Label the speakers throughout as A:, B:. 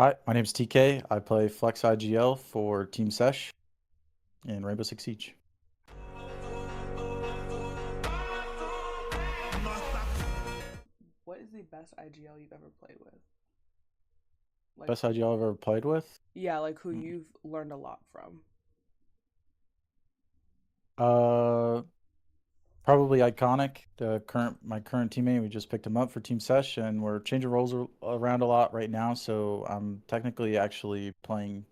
A: Hi, my name's TK. I play Flex IGL for Team Sesh in Rainbow Six Siege.
B: What is the best IGL you've ever played with? Like,
A: Best IGL I've ever played with?
B: yeah, like who
A: Mm.
B: you've learned a lot from.
A: Uh, Probably Iconic, my current teammate. We just picked him up for Team Sesh, and we're changing roles around a lot right now. So I'm technically actually playing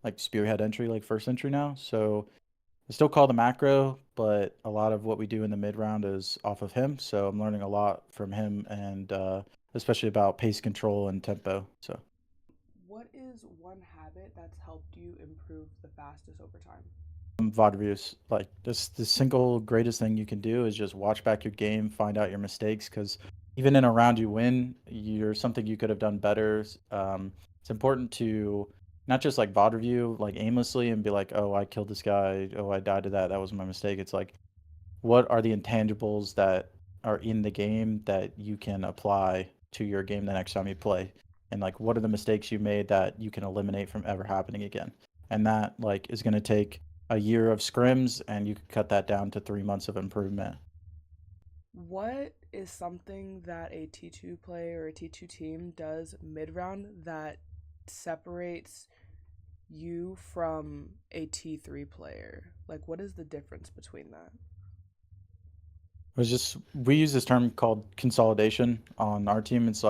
A: like Spearhead entry, like first entry now. So I still call the macro, but a lot of what we do in the mid round is off of him. So I'm learning a lot from him, and especially about pace control and tempo. So.
B: What is one habit that's helped you improve the fastest over time?
A: VOD reviews. Like this, the single greatest thing you can do is just watch back your game, find out your mistakes, because even in a round you win, you're something you could have done better. It's important to not just like VOD review like aimlessly and be like, oh, I killed this guy, oh, I died to that, that was my mistake. It's like, what are the intangibles that are in the game that you can apply to your game the next time you play? And like, what are the mistakes you made that you can eliminate from ever happening again? And that like is going to take a year of scrims, and you could cut that down to 3 months of improvement.
B: What is something that a T2 player or a T2 team does mid round that separates you from a T3 player? Like, what is the difference between that?
A: It was just we use this term called consolidation on our team. It's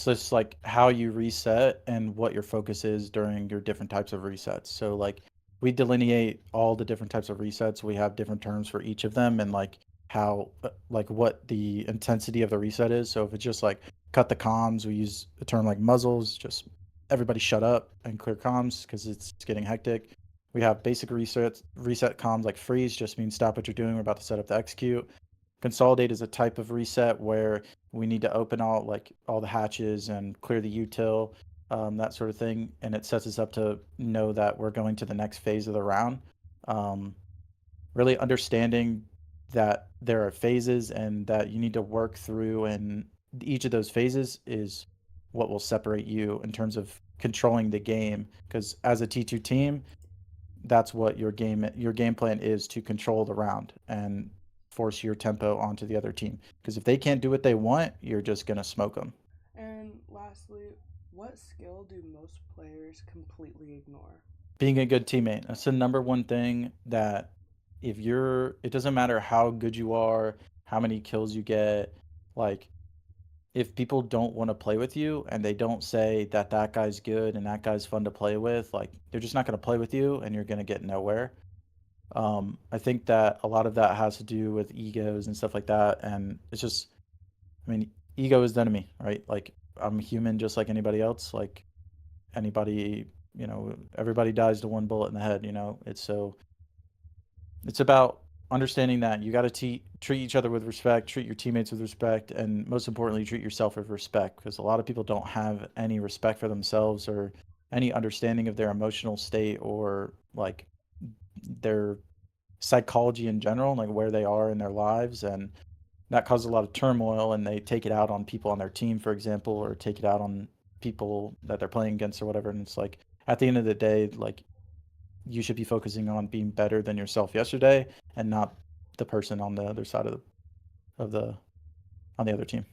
A: just like how you reset and what your focus is during your different types of resets. So like we delineate all the different types of resets. We have different terms for each of them, and like how like what the intensity of the reset is. So if it's just like cut the comms, we use a term like muzzles, just everybody shut up and clear comms because it's getting hectic. We have basic reset comms like freeze, just means stop what you're doing. We're about to set up to execute. Consolidate is a type of reset where we need to open all the hatches and clear the util, that sort of thing, and it sets us up to know that we're going to the next phase of the round. Um, Really understanding that there are phases and that you need to work through, and each of those phases is what will separate you in terms of controlling the game. Because as a T2 team, that's what your game plan is, to control the round and force your tempo onto the other team. Because if they can't do what they want, you're just gonna smoke them.
B: And lastly, what skill do most players completely ignore?
A: Being a good teammate, that's the number one thing that if you're, it doesn't matter how good you are, how many kills you get, like if people don't want to play with you and they don't say that that guy's good and that guy's fun to play with, like they're just not going to play with you and you're going to get nowhere. I think that a lot of that has to do with egos and stuff like that. And it's just, I mean, ego is the enemy, right? Like, I'm human just like anybody else. Like, anybody, everybody dies to one bullet in the head, it's about understanding that you got to treat each other with respect, treat your teammates with respect, and most importantly, treat yourself with respect, because a lot of people don't have any respect for themselves or any understanding of their emotional state or like their psychology in general, like where they are in their lives, and that causes a lot of turmoil, and they take it out on people on their team, for example, or take it out on people that they're playing against or whatever. And it's like at the end of the day, like you should be focusing on being better than yourself yesterday and not the person on the other side of the on the other team.